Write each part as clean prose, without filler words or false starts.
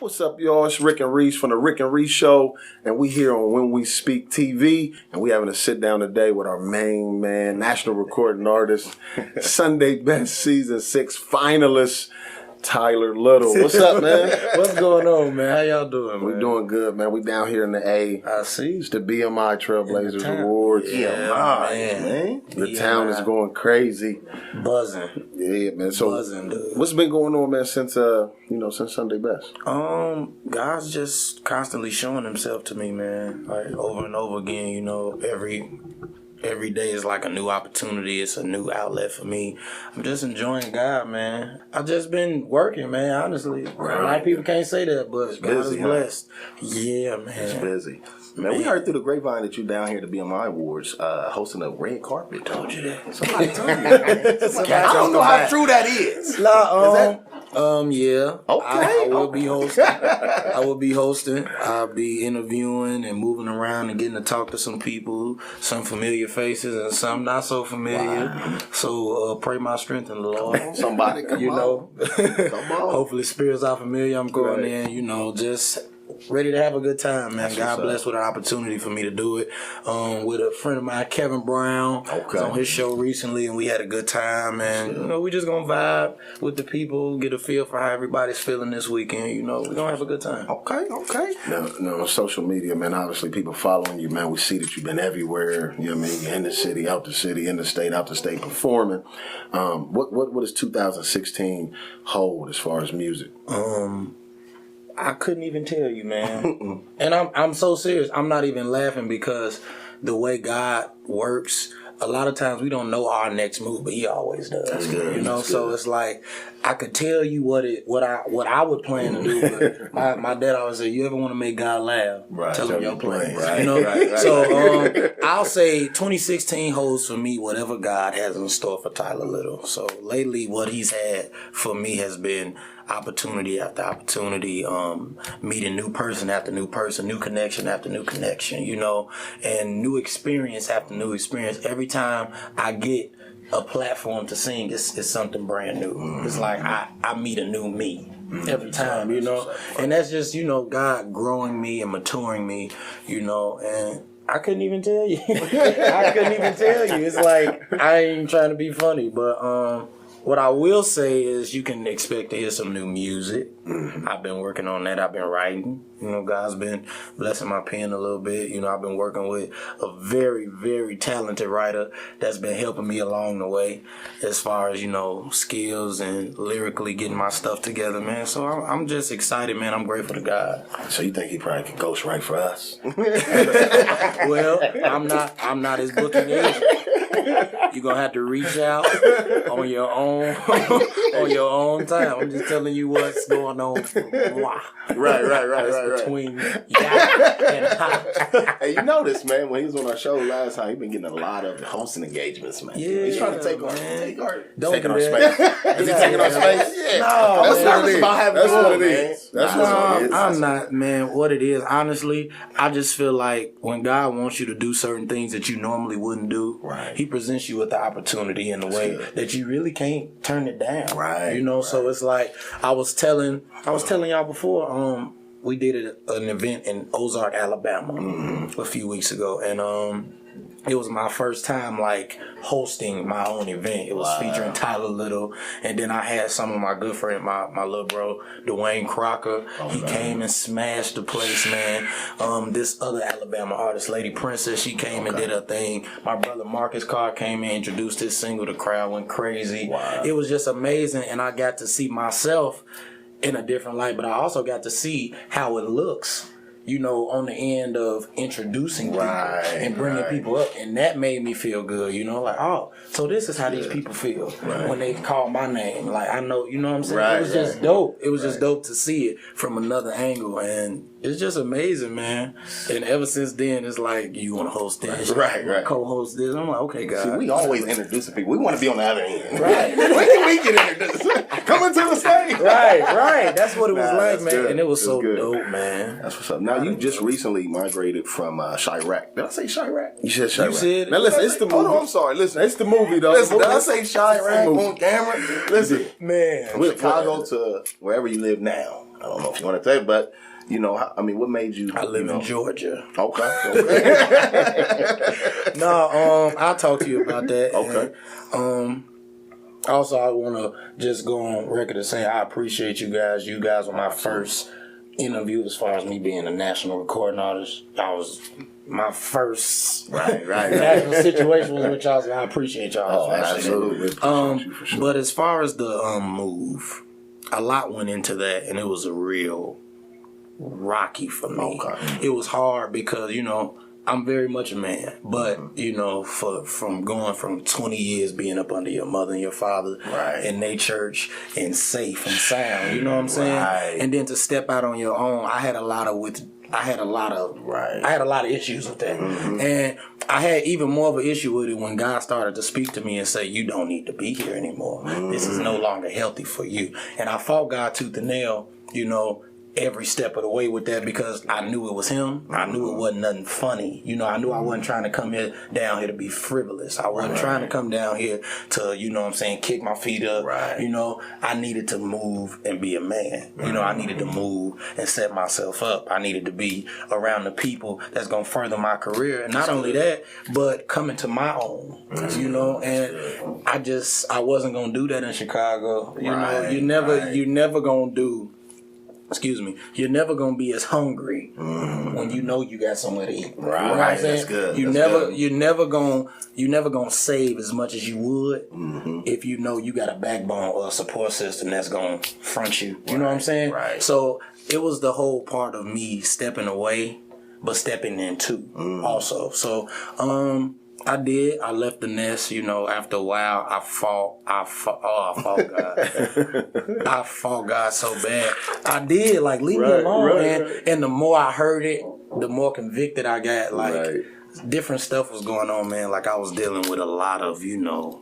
What's up, y'all? It's Rick and Reese from the Rick and Reese Show, and we here on When We Speak TV, and we having a sit down today with our main man, national recording artist, Sunday Best Season 6 finalist, Tyler Little. What's up, man? What's going on, man? How y'all doing, man? We doing good, man. We down here in the A. I see. It's the BMI Trailblazers Awards. Yeah, man. The town is going crazy. Buzzing. Yeah, man. So, Buzzing, dude. what's been going on, man, since since Sunday Best? God's just constantly showing himself to me, man. Like over and over again, you know, every day is like a new opportunity. It's a new outlet for me. I'm just enjoying God, man. I've just been working, man, honestly. Right. A lot of people can't say that, but God is blessed. Yeah, man. It's busy. Man, we heard through the grapevine that you down here at the BMI Awards hosting a red carpet. Told you that. Somebody told you that. I don't know how true that is. Yeah. Okay. I will be hosting. I will be hosting. I'll be interviewing and moving around and getting to talk to some people, some familiar faces and some not so familiar. Wow. So pray my strength in the Lord. Somebody come on. Come on. Hopefully spirits are familiar. I'm going in, just ready to have a good time, man. God bless with an opportunity for me to do it. With a friend of mine, Kevin Brown. Was on his show recently, and we had a good time. And we just gonna vibe with the people, get a feel for how everybody's feeling this weekend. We're gonna have a good time. Okay. No, on social media, man, obviously people following you, man. We see that you've been everywhere. You know what I mean? You're in the city, out the city, in the state, out the state, performing. What does 2016 hold as far as music? I couldn't even tell you, man. And I'm so serious. I'm not even laughing because the way God works, a lot of times we don't know our next move, but He always does. That's good. So it's like I could tell you what I would plan to do, but my dad always said, "You ever want to make God laugh? Right. Tell him your plans." Right. Right. So I'll say 2016 holds for me whatever God has in store for Tyler Little. So lately, what He's had for me has been opportunity after opportunity, meeting new person after new person, new connection after new connection, and new experience after new experience. Every time I get a platform to sing, it's something brand new. It's like I meet a new me every time, and that's just, God growing me and maturing me, and I couldn't even tell you. I couldn't even tell you. It's like, I ain't trying to be funny, but, what I will say is you can expect to hear some new music. I've been working on that. I've been writing. God's been blessing my pen a little bit. I've been working with a very, very talented writer that's been helping me along the way as far as, skills and lyrically getting my stuff together, man. So I'm just excited, man. I'm grateful to God. So you think He probably can ghostwrite for us? Well, I'm not his booking agent. You're going to have to reach out on your own time. I'm just telling you what's going on. Right. Between Yak and Hot. Hey, you notice, man, when he was on our show last time, he's been getting a lot of hosting engagements, man. Yeah, he's trying to take our taking our space. Is he taking our space? Yeah. No, that's nervous about having That's what it man. is. That's what it is. I'm not, man. What it is, honestly, I just feel like when God wants you to do certain things that you normally wouldn't do, He presents you with the opportunity in a way that you really can't turn it down. Right. So it's like I was telling y'all before, we did an event in Ozark, Alabama a few weeks ago, and it was my first time hosting my own event. It was featuring Tyler Little, and then I had some of my good friend, my little bro, Dwayne Crocker. He came and smashed the place, man. This other Alabama artist, Lady Princess, she came and did her thing. My brother Marcus Carr came and introduced his single. The crowd went crazy. Wow. It was just amazing, and I got to see myself in a different light, but I also got to see how it looks, on the end of introducing people and bringing people up. And that made me feel good, so this is how these people feel when they call my name. I know, what I'm saying? It was just dope. It was just dope to see it from another angle. And it's just amazing, man. And ever since then, it's like, you want to host this, co-host this. I'm like, okay, guys. See, we always introducing people. We want to be on the other end. Right. When can we get introduced? Coming to the stage. Right. That's what it was like, man. Good. And it was so dope, man. That's what's up. Now, you just recently migrated from Chirac. Did I say Chirac? You said Chirac. You said now listen, it's the movie. Hold on, I'm sorry. Listen, it's the movie, though. Listen, did I say Chirac on camera? Listen, man. from Chicago to wherever you live now. I don't know if you want to say, but you know, I mean, what made you? I live in Georgia. Okay. No, I'll talk to you about that. Okay. And, also, I want to just go on record and say I appreciate you guys. You guys were my first interview as far as me being a national recording artist. I was my first national situation was with y'all, so I appreciate y'all. Oh, absolutely. But as far as the move, a lot went into that, and it was a real rocky for me. Okay. It was hard because, you know, I'm very much a man, but you know, from going from 20 years being up under your mother and your father in their church and safe and sound, you know what I'm saying? And then to step out on your own, I had a lot of issues with that. And I had even more of an issue with it when God started to speak to me and say, you don't need to be here anymore. This is no longer healthy for you. And I fought God tooth and nail, you know, every step of the way with that because I knew it was him. I knew it wasn't nothing funny. You know, I knew I wasn't trying to come down here to be frivolous. I wasn't trying to come down here to, you know what I'm saying, kick my feet up. You know, I needed to move and be a man. You know, I needed to move and set myself up. I needed to be around the people that's going to further my career. And not only that, but coming to my own, you know, and I wasn't going to do that in Chicago. You know, you're never going to do, you're never gonna be as hungry when you know you got somewhere to eat. You know what I'm saying? That's good. You're never gonna save as much as you would if you know you got a backbone or a support system that's gonna front you. You know what I'm saying? So it was the whole part of me stepping away, but stepping in too also. So I did. I left the nest, you know, after a while. I fought God. I fought God so bad. I did, like, leave me alone, man. And the more I heard it, the more convicted I got. Like, different stuff was going on, man. Like, I was dealing with a lot of, you know,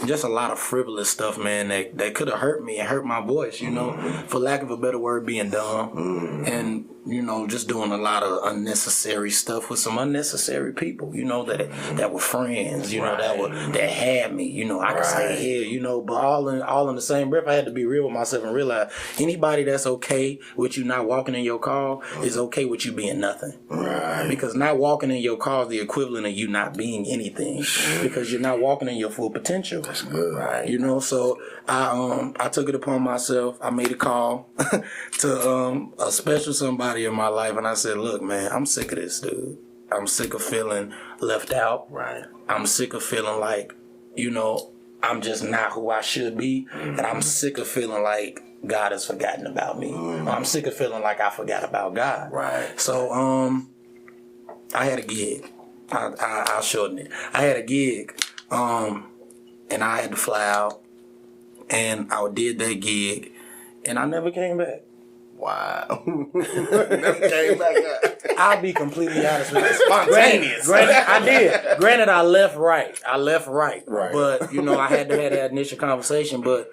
just a lot of frivolous stuff, man, that could have hurt me and hurt my voice, you know, for lack of a better word, being dumb. And, you know, just doing a lot of unnecessary stuff with some unnecessary people, you know, that were friends, you know, that had me, you know, I could stay here, you know, but all in the same breath, I had to be real with myself and realize anybody that's okay with you not walking in your car is okay with you being nothing. Because not walking in your car is the equivalent of you not being anything because you're not walking in your full potential. That's good. You know, so I took it upon myself. I made a call to a special somebody in my life, and I said, look, man, I'm sick of this, dude. I'm sick of feeling left out. I'm sick of feeling like, you know, I'm just not who I should be. And I'm sick of feeling like God has forgotten about me. I'm sick of feeling like I forgot about God. So I had a gig. I'll shorten it. I had a gig. And I had to fly out, and I did that gig, and I never came back. Wow. Never came back up. I'll be completely honest with you. Spontaneous. Granted, I did. Granted, I left right. But, you know, I had to have that initial conversation, but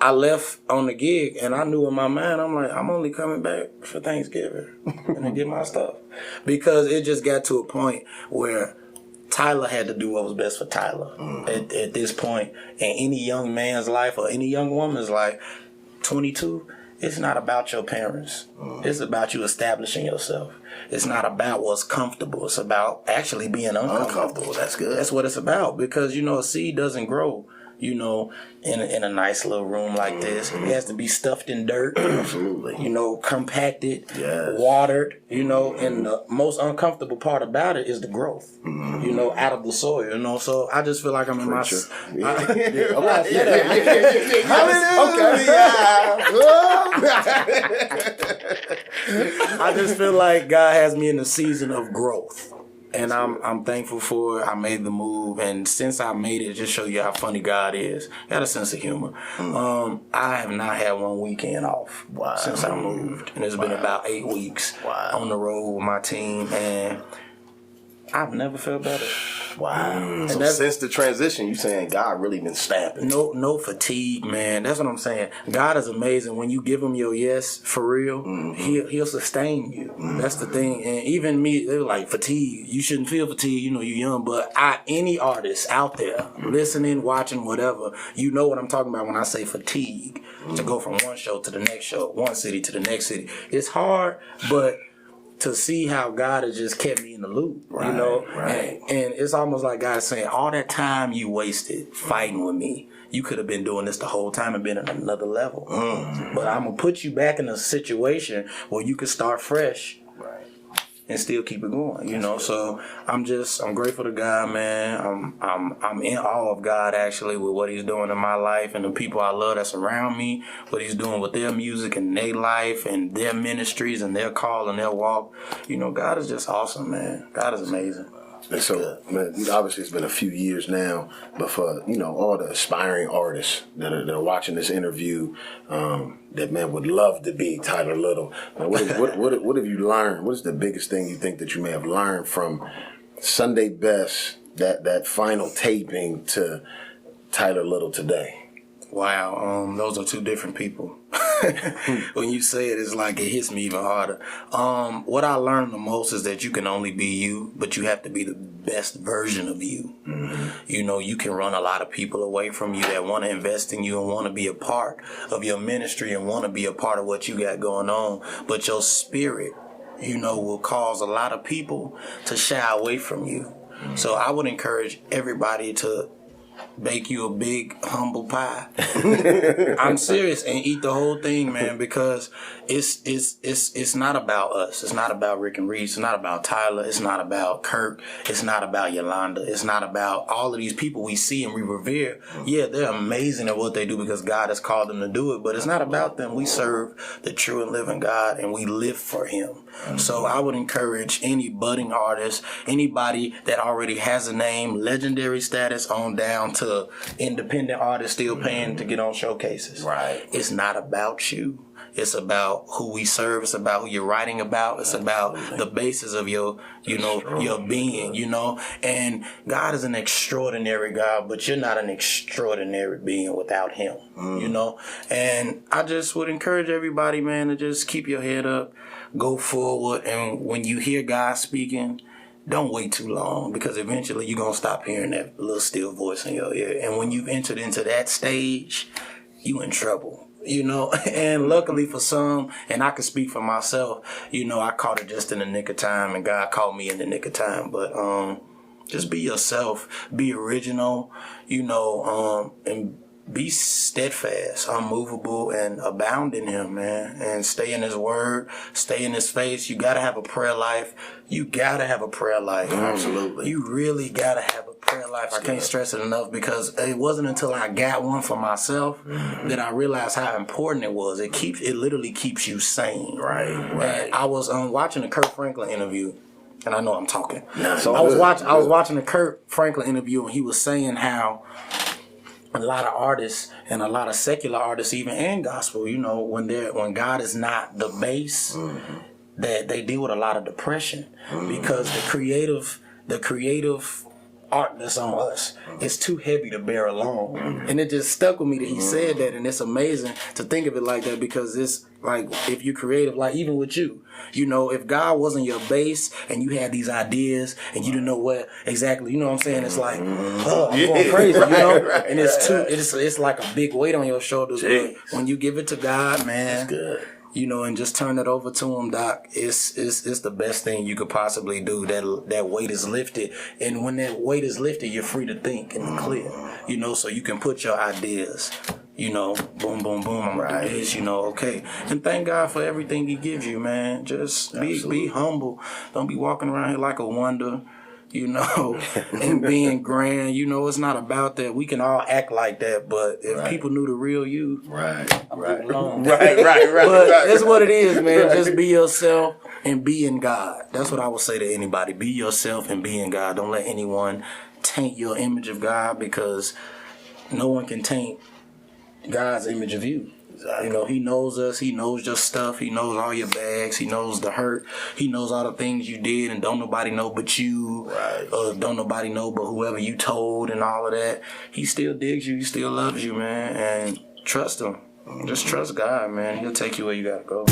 I left on the gig, and I knew in my mind, I'm like, I'm only coming back for Thanksgiving and to get my stuff. Because it just got to a point where Tyler had to do what was best for Tyler at this point. In any young man's life or any young woman's life, 22, it's not about your parents. It's about you establishing yourself. It's not about what's comfortable. It's about actually being uncomfortable. That's good. That's what it's about. Because, you know, a seed doesn't grow, you know, in a nice little room like this. It has to be stuffed in dirt. Absolutely. You know, compacted, watered, you know, and the most uncomfortable part about it is the growth, you know, out of the soil, you know. So I just feel like I'm in my... I just feel like God has me in a season of growth. And I'm thankful for it. I made the move, and since I made it, just show you how funny God is. Got a sense of humor. I have not had one weekend off since I moved, and it's been about 8 weeks on the road with my team, and I've never felt better. Wow. And So since the transition, you saying God really been stamping. No fatigue, man. That's what I'm saying. God is amazing. When you give him your yes for real, he'll sustain you. That's the thing. And even me, they were like, fatigue. You shouldn't feel fatigue. You know, you're young. But any artist out there listening, watching, whatever, you know what I'm talking about when I say fatigue. To go from one show to the next show, one city to the next city. It's hard, but to see how God has just kept me in the loop, you know? Right. And it's almost like God is saying, all that time you wasted fighting with me, you could have been doing this the whole time and been at another level. But I'm going to put you back in a situation where you can start fresh and still keep it going, you know? So I'm grateful to God, man. I'm in awe of God, actually, with what he's doing in my life and the people I love that's around me, what he's doing with their music and their life and their ministries and their call and their walk. You know, God is just awesome, man. God is amazing. And so, man, obviously it's been a few years now, but for, you know, all the aspiring artists that are watching this interview, that, man, would love to be Tyler Little, man, what have you learned? What is the biggest thing you think that you may have learned from Sunday Best, that final taping, to Tyler Little today? Wow, those are two different people. When you say it, it's like it hits me even harder. What I learned the most is that you can only be you, but you have to be the best version of you. You know, you can run a lot of people away from you that want to invest in you and want to be a part of your ministry and want to be a part of what you got going on, but your spirit, you know, will cause a lot of people to shy away from you. So I would encourage everybody to bake you a big humble pie. I'm serious, and eat the whole thing, man, because it's not about us. It's not about Rick and Reese. It's not about Tyler. It's not about Kirk. It's not about Yolanda. It's not about all of these people we see and we revere. Yeah, they're amazing at what they do because God has called them to do it, but it's not about them. We serve the true and living God, and we live for him. So I would encourage any budding artist, anybody that already has a name, legendary status on down to independent artists still paying to get on showcases. Right. It's not about you. It's about who we serve. It's about who you're writing about. It's about the basis of your, you know, your being, you know. And God is an extraordinary God, but you're not an extraordinary being without him, you know. And I just would encourage everybody, man, to just keep your head up, go forward. And when you hear God speaking, don't wait too long, because eventually you're going to stop hearing that little still voice in your ear. And when you've entered into that stage, you in trouble. You know, and luckily for some, and I can speak for myself, you know, I caught it just in the nick of time, and God called me in the nick of time. But just be yourself, be original, you know, and be steadfast, unmovable, and abound in him, man. And stay in his word, stay in his face. You got to have a prayer life. You got to have a prayer life. Absolutely. You really got to have a prayer life. I can't stress it enough, because it wasn't until I got one for myself that I realized how important it was. It literally keeps you sane. Right. And I was watching a Kirk Franklin interview, and I know I'm talking. So I was watching the Kirk Franklin interview, and he was saying how a lot of artists and a lot of secular artists, even and gospel, you know, when God is not the base, that they deal with a lot of depression, because the creative art that's on us is too heavy to bear alone. And it just stuck with me that he said that, and it's amazing to think of it like that, because it's like, if you're creative, like even with you, you know, if God wasn't your base and you had these ideas and you didn't know what exactly, you know what I'm saying? It's like, I'm going crazy, you know? And it's like a big weight on your shoulders. But when you give it to God, man, That's good. you know, and just turn it over to him, Doc, it's the best thing you could possibly do. That weight is lifted. And when that weight is lifted, you're free to think and clear, you know, so you can put your ideas, you know, boom, boom, boom, I'm gonna do this, you know, okay. And thank God for everything he gives you, man. Just be humble. Don't be walking around here like a wonder, you know, and being grand. You know, it's not about that. We can all act like that, but if people knew the real you, Right. But Right. that's what it is, man. Just be yourself and be in God. That's what I would say to anybody. Be yourself and be in God. Don't let anyone taint your image of God, because no one can taint God's image of you. Exactly. You know, he knows us. He knows your stuff. He knows all your bags. He knows the hurt. He knows all the things you did and don't nobody know but you. Right. Don't nobody know but whoever you told and all of that. He still digs you. He still loves you, man. And trust him. Just trust God, man. He'll take you where you gotta go.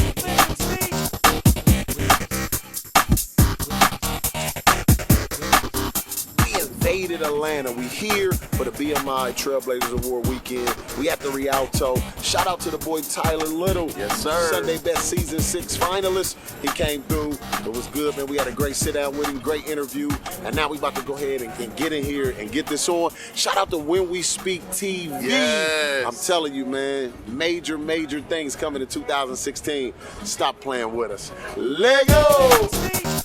Invaded Atlanta. We here for the BMI Trailblazers Award weekend. We at the Rialto. Shout out to the boy Tyler Little. Yes, sir. Sunday Best Season 6 finalist. He came through. It was good, man. We had a great sit down with him, great interview. And now we about to go ahead and get in here and get this on. Shout out to When We Speak TV. Yes. I'm telling you, man, major things coming in 2016. Stop playing with us. Lego!